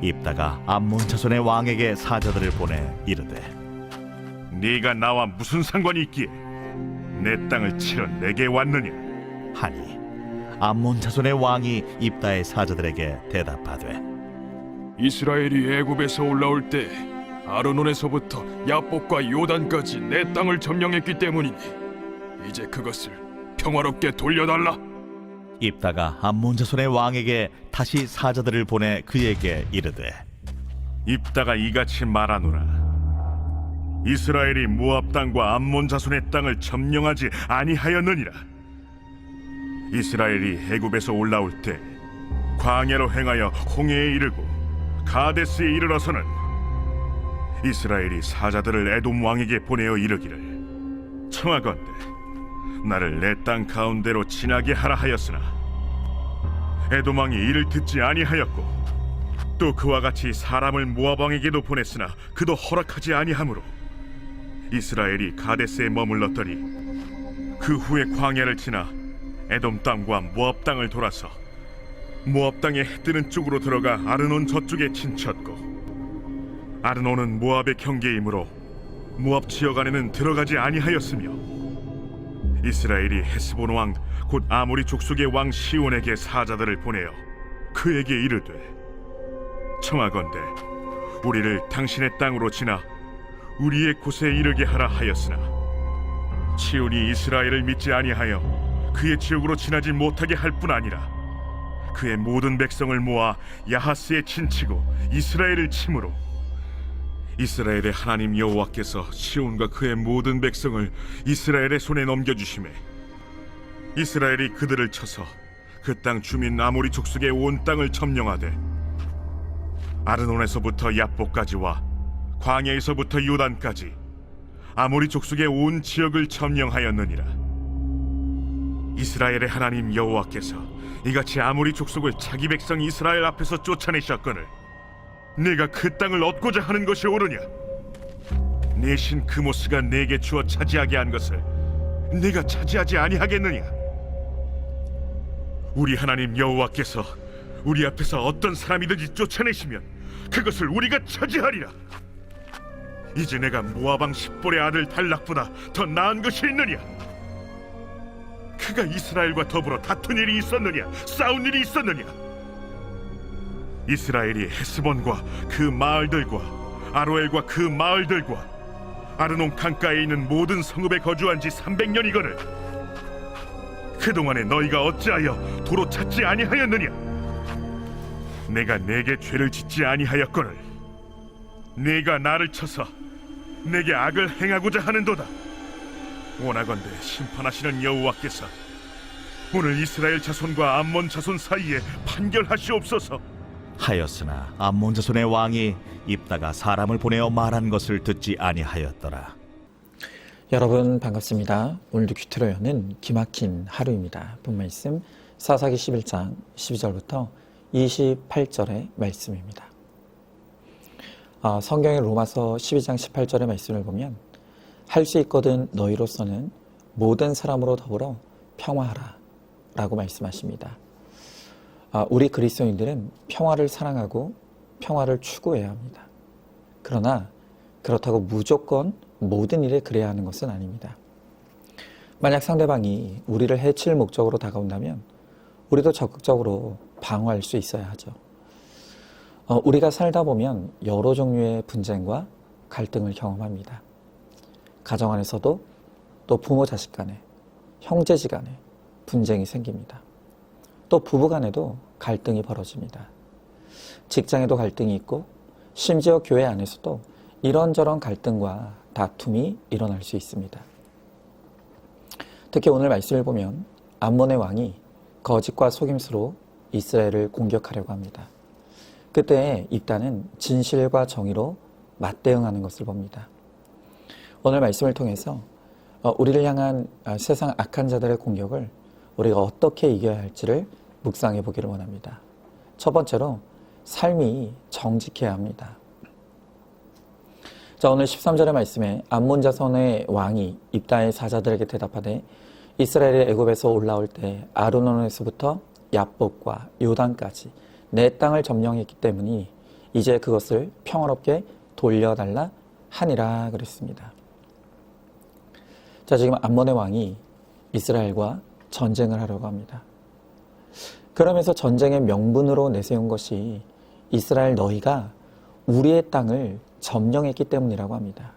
입다가 암몬 자손의 왕에게 사자들을 보내 이르되 네가 나와 무슨 상관이 있기에 내 땅을 치러 내게 왔느냐? 하니 암몬 자손의 왕이 입다의 사자들에게 대답하되 이스라엘이 애굽에서 올라올 때 아르논에서부터 야복과 요단까지 내 땅을 점령했기 때문이니 이제 그것을 평화롭게 돌려달라. 입다가 암몬 자손의 왕에게 다시 사자들을 보내 그에게 이르되 입다가 이같이 말하노라. 이스라엘이 모압 땅과 암몬 자손의 땅을 점령하지 아니하였느니라. 이스라엘이 애굽에서 올라올 때 광야로 행하여 홍해에 이르고 가데스에 이르러서는 이스라엘이 사자들을 에돔 왕에게 보내어 이르기를 청하건대 나를 내 땅 가운데로 지나게 하라 하였으나 에돔 왕이 이를 듣지 아니하였고 또 그와 같이 사람을 모압 왕에게도 보냈으나 그도 허락하지 아니하므로 이스라엘이 가데스에 머물렀더니 그 후에 광야를 지나 에돔 땅과 모압 땅을 돌아서 모압 땅의 해 뜨는 쪽으로 들어가 아르논 저쪽에 진쳤고 아르논은 모압의 경계이므로 모압 지역 안에는 들어가지 아니하였으며 이스라엘이 헤스본 왕 곧 아모리 족속의 왕 시온에게 사자들을 보내어 그에게 이르되 청하건대 우리를 당신의 땅으로 지나 우리의 곳에 이르게 하라 하였으나 시온이 이스라엘을 믿지 아니하여 그의 지역으로 지나지 못하게 할 뿐 아니라 그의 모든 백성을 모아 야하스에 친치고 이스라엘을 침으로 이스라엘의 하나님 여호와께서 시온과 그의 모든 백성을 이스라엘의 손에 넘겨주시매 이스라엘이 그들을 쳐서 그 땅 주민 아모리 족속의 온 땅을 점령하되 아르논에서부터 야복까지와 광야에서부터 요단까지 아모리 족속의 온 지역을 점령하였느니라. 이스라엘의 하나님 여호와께서 이같이 아모리 족속을 자기 백성 이스라엘 앞에서 쫓아내셨거늘 네가 그 땅을 얻고자 하는 것이 옳으냐? 내 신 그모스가 내게 주어 차지하게 한 것을 네가 차지하지 아니하겠느냐? 우리 하나님 여호와께서 우리 앞에서 어떤 사람이든지 쫓아내시면 그것을 우리가 차지하리라. 이제 내가 모압 왕 십볼의 아들 달락보다 더 나은 것이 있느냐? 그가 이스라엘과 더불어 다툰 일이 있었느냐? 싸운 일이 있었느냐? 이스라엘이 헤스본과 그 마을들과 아로엘과 그 마을들과 아르논 강가에 있는 모든 성읍에 거주한 지 300년이거늘 그동안에 너희가 어찌하여 도로 찾지 아니하였느냐? 내가 내게 죄를 짓지 아니하였거늘 네가 나를 쳐서 내게 악을 행하고자 하는도다. 원하건대 심판하시는 여호와께서 오늘 이스라엘 자손과 암몬 자손 사이에 판결하시옵소서. 하였으나 암몬 자손의 왕이 입다가 사람을 보내어 말한 것을 듣지 아니하였더라. 여러분 반갑습니다. 오늘도 큐티로 여는 기막힌 하루입니다. 본 말씀 사사기 11장 12절부터 28절의 말씀입니다. 성경의 로마서 12장 18절의 말씀을 보면 할 수 있거든 너희로서는 모든 사람으로 더불어 평화하라 라고 말씀하십니다. 우리 그리스도인들은 평화를 사랑하고 평화를 추구해야 합니다. 그러나 그렇다고 무조건 모든 일에 그래야 하는 것은 아닙니다. 만약 상대방이 우리를 해칠 목적으로 다가온다면 우리도 적극적으로 방어할 수 있어야 하죠. 우리가 살다 보면 여러 종류의 분쟁과 갈등을 경험합니다. 가정 안에서도 또 부모 자식 간에, 형제지간에 분쟁이 생깁니다. 또 부부 간에도 갈등이 벌어집니다. 직장에도 갈등이 있고 심지어 교회 안에서도 이런저런 갈등과 다툼이 일어날 수 있습니다. 특히 오늘 말씀을 보면 암몬의 왕이 거짓과 속임수로 이스라엘을 공격하려고 합니다. 그때 입다는 진실과 정의로 맞대응하는 것을 봅니다. 오늘 말씀을 통해서 우리를 향한 세상 악한 자들의 공격을 우리가 어떻게 이겨야 할지를 묵상해 보기를 원합니다. 첫 번째로 삶이 정직해야 합니다. 자, 오늘 13절의 말씀에 암몬 자손의 왕이 입다의 사자들에게 대답하되 이스라엘이 애굽에서 올라올 때 아르논에서부터 야복과 요단까지 내 땅을 점령했기 때문이 이제 그것을 평화롭게 돌려달라 하니라 그랬습니다. 자, 지금 암몬의 왕이 이스라엘과 전쟁을 하려고 합니다. 그러면서 전쟁의 명분으로 내세운 것이 이스라엘 너희가 우리의 땅을 점령했기 때문이라고 합니다.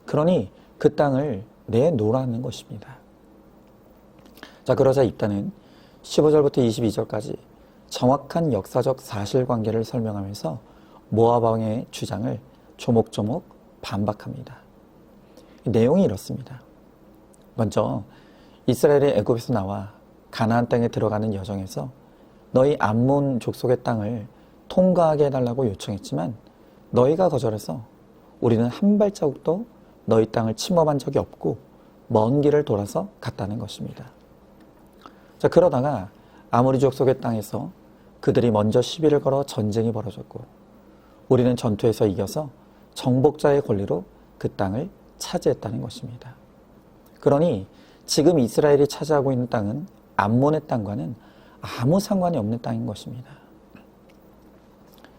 그러니 그 땅을 내놓으라는 것입니다. 자, 그러자 입다는 15절부터 22절까지 정확한 역사적 사실관계를 설명하면서 모압 왕의 주장을 조목조목 반박합니다. 내용이 이렇습니다. 먼저 이스라엘이 애굽에서 나와 가나안 땅에 들어가는 여정에서 너희 암몬 족속의 땅을 통과하게 해달라고 요청했지만 너희가 거절해서 우리는 한 발자국도 너희 땅을 침범한 적이 없고 먼 길을 돌아서 갔다는 것입니다. 자, 그러다가 아모리 족속의 땅에서 그들이 먼저 시비를 걸어 전쟁이 벌어졌고 우리는 전투에서 이겨서 정복자의 권리로 그 땅을 차지했다는 것입니다. 그러니 지금 이스라엘이 차지하고 있는 땅은 암몬의 땅과는 아무 상관이 없는 땅인 것입니다.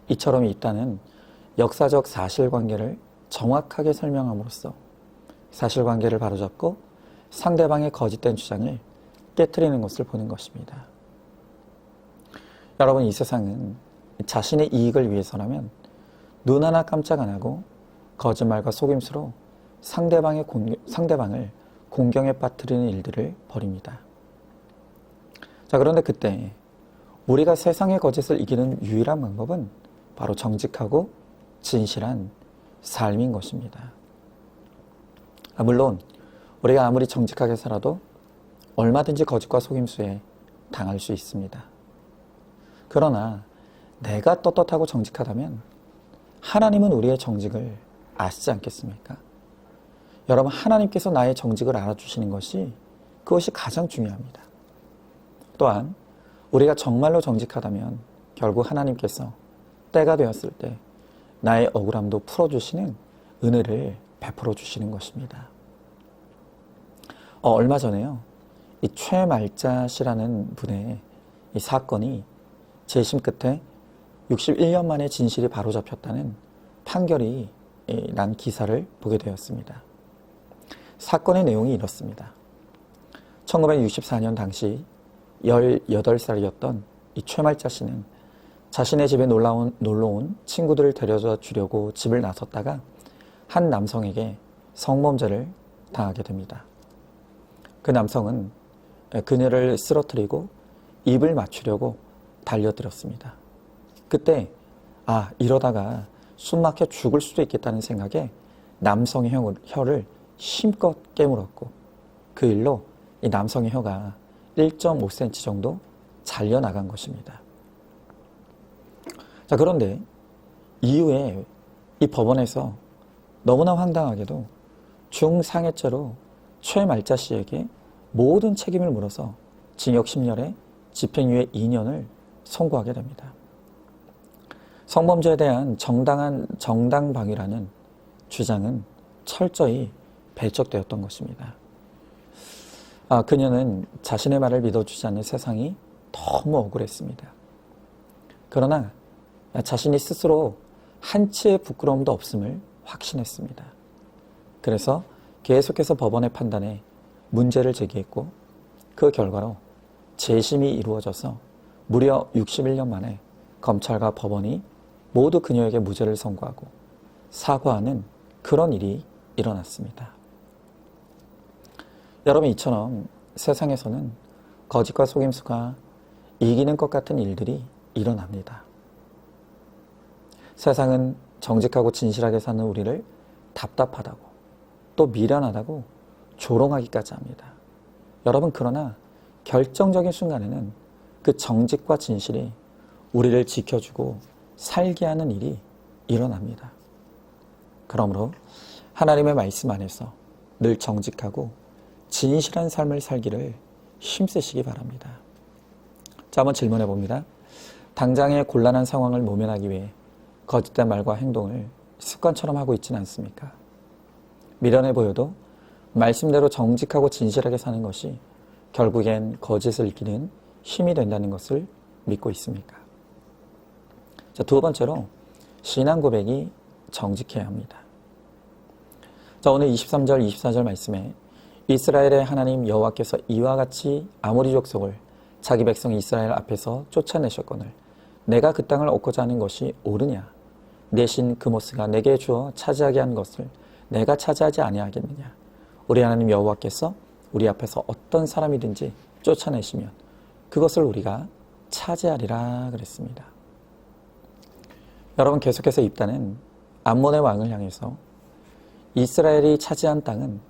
이처럼 이 땅은 역사적 사실관계를 정확하게 설명함으로써 사실관계를 바로잡고 상대방의 거짓된 주장을 깨트리는 것을 보는 것입니다. 여러분, 이 세상은 자신의 이익을 위해서라면 눈 하나 깜짝 안 하고 거짓말과 속임수로 상대방을 공경에 빠뜨리는 일들을 벌입니다. 자, 그런데 그때 우리가 세상의 거짓을 이기는 유일한 방법은 바로 정직하고 진실한 삶인 것입니다. 물론 우리가 아무리 정직하게 살아도 얼마든지 거짓과 속임수에 당할 수 있습니다. 그러나 내가 떳떳하고 정직하다면 하나님은 우리의 정직을 아시지 않겠습니까? 여러분, 하나님께서 나의 정직을 알아주시는 것이 그것이 가장 중요합니다. 또한 우리가 정말로 정직하다면 결국 하나님께서 때가 되었을 때 나의 억울함도 풀어주시는 은혜를 베풀어 주시는 것입니다. 얼마 전에요, 이 최말자씨라는 분의 이 사건이 재심 끝에 61년 만에 진실이 바로잡혔다는 판결이 난 기사를 보게 되었습니다. 사건의 내용이 이렇습니다. 1964년 당시 18살이었던 이 최말자 씨는 자신의 집에 놀러온 친구들을 데려다 주려고 집을 나섰다가 한 남성에게 성범죄를 당하게 됩니다. 그 남성은 그녀를 쓰러뜨리고 입을 맞추려고 달려들었습니다. 그때 이러다가 숨막혀 죽을 수도 있겠다는 생각에 남성의 혀를 힘껏 깨물었고 그 일로 이 남성의 혀가 1.5cm 정도 잘려나간 것입니다. 자, 그런데 이후에 이 법원에서 너무나 황당하게도 중상해죄로 최말자 씨에게 모든 책임을 물어서 징역 10년에 집행유예 2년을 선고하게 됩니다. 성범죄에 대한 정당방위라는 주장은 철저히 배척되었던 것입니다. 그녀는 자신의 말을 믿어주지 않는 세상이 너무 억울했습니다. 그러나 자신이 스스로 한치의 부끄러움도 없음을 확신했습니다. 그래서 계속해서 법원의 판단에 문제를 제기했고 그 결과로 재심이 이루어져서 무려 61년 만에 검찰과 법원이 모두 그녀에게 무죄를 선고하고 사과하는 그런 일이 일어났습니다. 여러분, 이처럼 세상에서는 거짓과 속임수가 이기는 것 같은 일들이 일어납니다. 세상은 정직하고 진실하게 사는 우리를 답답하다고 또 미련하다고 조롱하기까지 합니다. 여러분, 그러나 결정적인 순간에는 그 정직과 진실이 우리를 지켜주고 살게 하는 일이 일어납니다. 그러므로 하나님의 말씀 안에서 늘 정직하고 진실한 삶을 살기를 힘쓰시기 바랍니다. 자, 한번 질문해 봅니다. 당장의 곤란한 상황을 모면하기 위해 거짓된 말과 행동을 습관처럼 하고 있지는 않습니까? 미련해 보여도 말씀대로 정직하고 진실하게 사는 것이 결국엔 거짓을 이기는 힘이 된다는 것을 믿고 있습니까? 자, 두 번째로 신앙 고백이 정직해야 합니다. 자, 오늘 23절, 24절 말씀에 이스라엘의 하나님 여호와께서 이와 같이 아모리 족속을 자기 백성 이스라엘 앞에서 쫓아내셨거늘 내가 그 땅을 얻고자 하는 것이 옳으냐? 내 신 그모스가 내게 주어 차지하게 한 것을 내가 차지하지 아니하겠느냐? 우리 하나님 여호와께서 우리 앞에서 어떤 사람이든지 쫓아내시면 그것을 우리가 차지하리라 그랬습니다. 여러분, 계속해서 입다는 암몬의 왕을 향해서 이스라엘이 차지한 땅은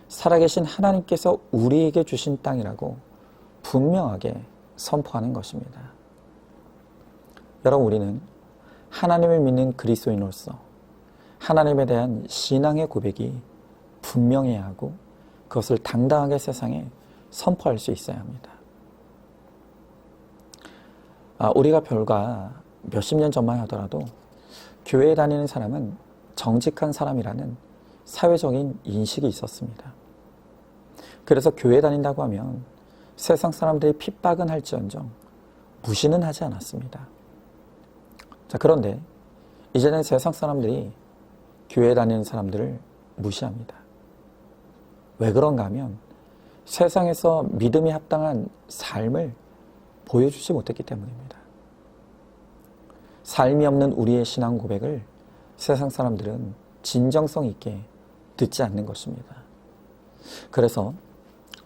살아계신 하나님께서 우리에게 주신 땅이라고 분명하게 선포하는 것입니다. 여러분, 우리는 하나님을 믿는 그리스도인으로서 하나님에 대한 신앙의 고백이 분명해야 하고 그것을 당당하게 세상에 선포할 수 있어야 합니다. 우리가 별과 몇십 년 전만 하더라도 교회에 다니는 사람은 정직한 사람이라는 사회적인 인식이 있었습니다. 그래서 교회에 다닌다고 하면 세상 사람들이 핍박은 할지언정 무시는 하지 않았습니다. 자, 그런데 이제는 세상 사람들이 교회에 다니는 사람들을 무시합니다. 왜 그런가 하면 세상에서 믿음에 합당한 삶을 보여주지 못했기 때문입니다. 삶이 없는 우리의 신앙 고백을 세상 사람들은 진정성 있게 듣지 않는 것입니다. 그래서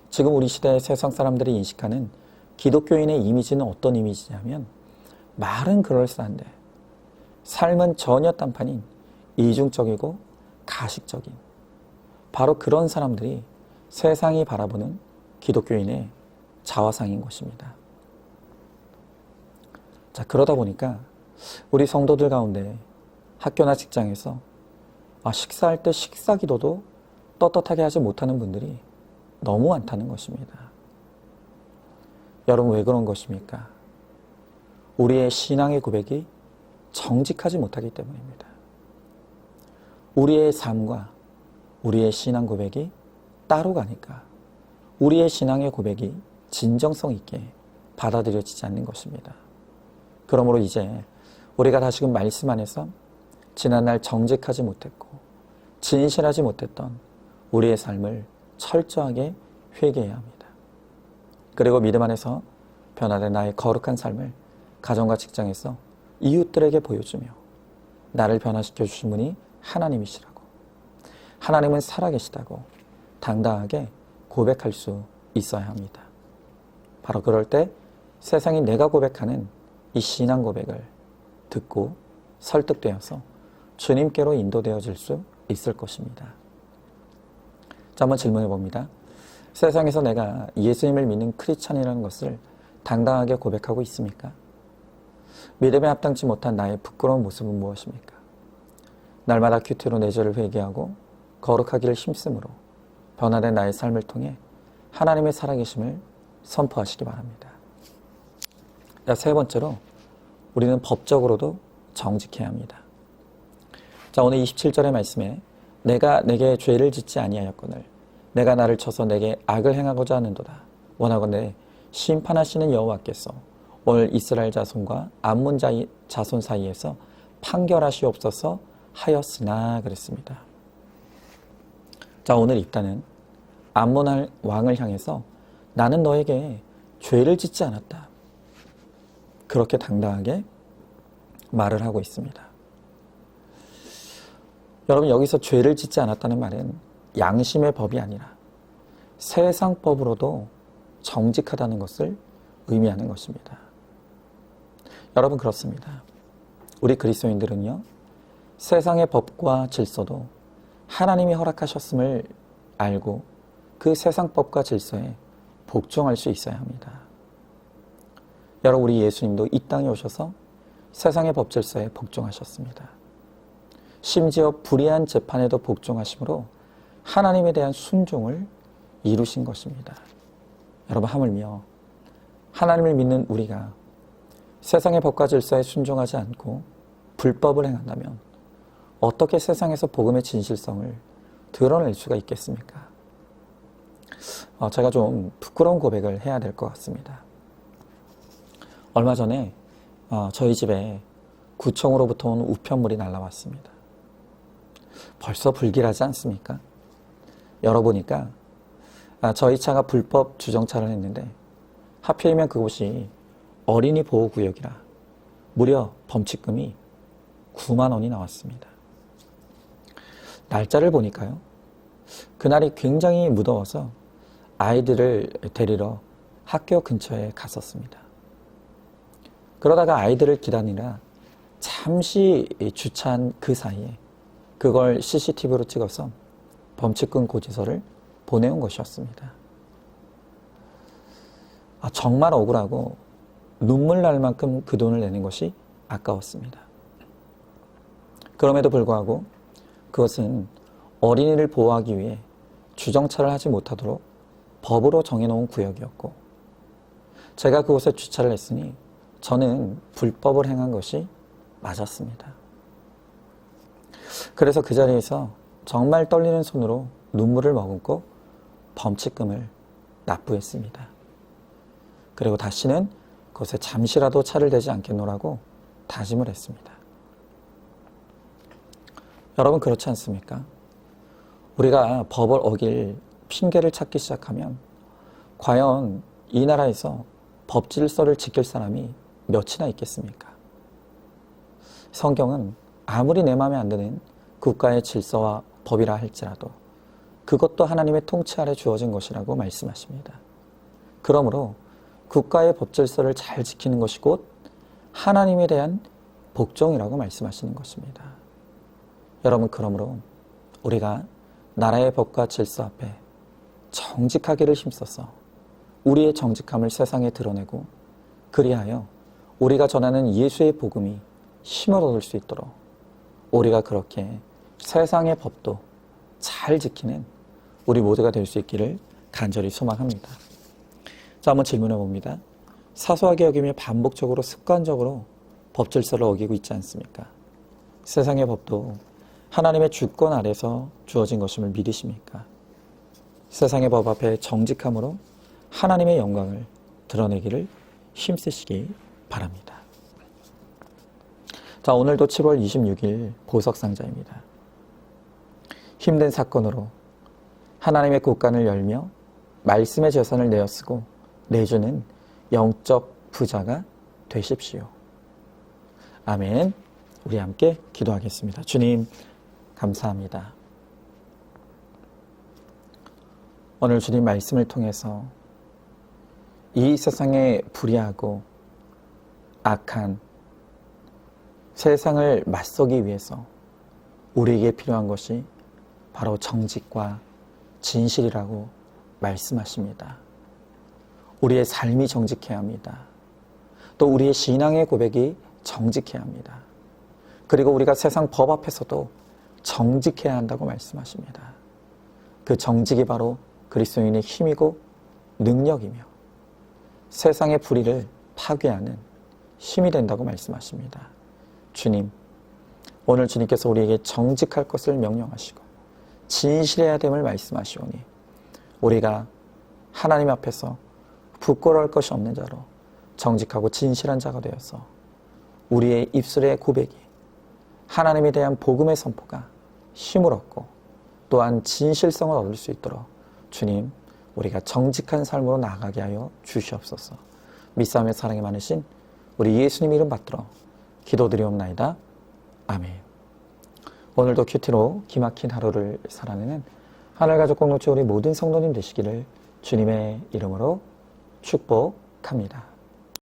지금 우리 시대의 세상 사람들이 인식하는 기독교인의 이미지는 어떤 이미지냐면 말은 그럴싸한데 삶은 전혀 딴판인 이중적이고 가식적인 바로 그런 사람들이 세상이 바라보는 기독교인의 자화상인 것입니다. 자, 그러다 보니까 우리 성도들 가운데 학교나 직장에서 식사할 때 식사 기도도 떳떳하게 하지 못하는 분들이 너무 많다는 것입니다. 여러분, 왜 그런 것입니까? 우리의 신앙의 고백이 정직하지 못하기 때문입니다. 우리의 삶과 우리의 신앙 고백이 따로 가니까 우리의 신앙의 고백이 진정성 있게 받아들여지지 않는 것입니다. 그러므로 이제 우리가 다시금 말씀 안에서 지난날 정직하지 못했고 진실하지 못했던 우리의 삶을 철저하게 회개해야 합니다. 그리고 믿음 안에서 변화된 나의 거룩한 삶을 가정과 직장에서 이웃들에게 보여주며 나를 변화시켜 주신 분이 하나님이시라고, 하나님은 살아계시다고 당당하게 고백할 수 있어야 합니다. 바로 그럴 때 세상이 내가 고백하는 이 신앙 고백을 듣고 설득되어서 주님께로 인도되어질 수 있을 것입니다. 자, 한번 질문해 봅니다. 세상에서 내가 예수님을 믿는 크리스찬이라는 것을 당당하게 고백하고 있습니까? 믿음에 합당치 못한 나의 부끄러운 모습은 무엇입니까? 날마다 큐티로 내 죄를 회개하고 거룩하기를 힘쓰므로 변화된 나의 삶을 통해 하나님의 살아계심을 선포하시기 바랍니다. 자, 세 번째로 우리는 법적으로도 정직해야 합니다. 자, 오늘 27절의 말씀에 내가 내게 죄를 짓지 아니하였거늘 내가 나를 쳐서 내게 악을 행하고자 하는도다. 원하건대 심판하시는 여호와께서 오늘 이스라엘 자손과 암몬 자손 사이에서 판결하시옵소서 하였으나 그랬습니다. 자, 오늘 입다는 암몬 왕을 향해서 나는 너에게 죄를 짓지 않았다. 그렇게 당당하게 말을 하고 있습니다. 여러분, 여기서 죄를 짓지 않았다는 말은 양심의 법이 아니라 세상 법으로도 정직하다는 것을 의미하는 것입니다. 여러분, 그렇습니다. 우리 그리스도인들은요, 세상의 법과 질서도 하나님이 허락하셨음을 알고 그 세상 법과 질서에 복종할 수 있어야 합니다. 여러분, 우리 예수님도 이 땅에 오셔서 세상의 법 질서에 복종하셨습니다. 심지어 불의한 재판에도 복종하심으로 하나님에 대한 순종을 이루신 것입니다. 여러분, 하물며 하나님을 믿는 우리가 세상의 법과 질서에 순종하지 않고 불법을 행한다면 어떻게 세상에서 복음의 진실성을 드러낼 수가 있겠습니까? 제가 좀 부끄러운 고백을 해야 될 것 같습니다. 얼마 전에 저희 집에 구청으로부터 온 우편물이 날라왔습니다. 벌써 불길하지 않습니까? 열어보니까 저희 차가 불법 주정차를 했는데 하필이면 그곳이 어린이 보호구역이라 무려 범칙금이 9만 원이 나왔습니다. 날짜를 보니까요. 그날이 굉장히 무더워서 아이들을 데리러 학교 근처에 갔었습니다. 그러다가 아이들을 기다리라 잠시 주차한 그 사이에 그걸 CCTV로 찍어서 범칙금 고지서를 보내온 것이었습니다. 정말 억울하고 눈물 날 만큼 그 돈을 내는 것이 아까웠습니다. 그럼에도 불구하고 그것은 어린이를 보호하기 위해 주정차를 하지 못하도록 법으로 정해놓은 구역이었고 제가 그곳에 주차를 했으니 저는 불법을 행한 것이 맞았습니다. 그래서 그 자리에서 정말 떨리는 손으로 눈물을 머금고 범칙금을 납부했습니다. 그리고 다시는 그곳에 잠시라도 차를 대지 않겠노라고 다짐을 했습니다. 여러분 그렇지 않습니까? 우리가 법을 어길 핑계를 찾기 시작하면 과연 이 나라에서 법 질서를 지킬 사람이 몇이나 있겠습니까? 성경은 아무리 내 마음에 안 드는 국가의 질서와 법이라 할지라도 그것도 하나님의 통치 아래 주어진 것이라고 말씀하십니다. 그러므로 국가의 법 질서를 잘 지키는 것이 곧 하나님에 대한 복종이라고 말씀하시는 것입니다. 여러분 그러므로 우리가 나라의 법과 질서 앞에 정직하기를 힘써서 우리의 정직함을 세상에 드러내고 그리하여 우리가 전하는 예수의 복음이 힘을 얻을 수 있도록 우리가 그렇게 세상의 법도 잘 지키는 우리 모두가 될 수 있기를 간절히 소망합니다. 자, 한번 질문해 봅니다. 사소하게 여기며 반복적으로 습관적으로 법 질서를 어기고 있지 않습니까? 세상의 법도 하나님의 주권 아래서 주어진 것임을 믿으십니까? 세상의 법 앞에 정직함으로 하나님의 영광을 드러내기를 힘쓰시기 바랍니다. 자, 오늘도 7월 26일 보석상자입니다. 힘든 사건으로 하나님의 곳간을 열며 말씀의 재산을 내어 쓰고 내주는 영적 부자가 되십시오. 아멘. 우리 함께 기도하겠습니다. 주님, 감사합니다. 오늘 주님 말씀을 통해서 이 세상에 불의하고 악한 세상을 맞서기 위해서 우리에게 필요한 것이 바로 정직과 진실이라고 말씀하십니다. 우리의 삶이 정직해야 합니다. 또 우리의 신앙의 고백이 정직해야 합니다. 그리고 우리가 세상 법 앞에서도 정직해야 한다고 말씀하십니다. 그 정직이 바로 그리스도인의 힘이고 능력이며 세상의 불의를 파괴하는 힘이 된다고 말씀하십니다. 주님, 오늘 주님께서 우리에게 정직할 것을 명령하시고 진실해야 됨을 말씀하시오니 우리가 하나님 앞에서 부끄러울 것이 없는 자로 정직하고 진실한 자가 되어서 우리의 입술의 고백이 하나님에 대한 복음의 선포가 힘을 얻고 또한 진실성을 얻을 수 있도록 주님, 우리가 정직한 삶으로 나아가게 하여 주시옵소서. 믿사오며 사랑이 많으신 우리 예수님 이름 받들어 기도드리옵나이다. 아멘. 오늘도 큐티로 기막힌 하루를 살아내는 하늘가족 공동체 우리 모든 성도님 되시기를 주님의 이름으로 축복합니다.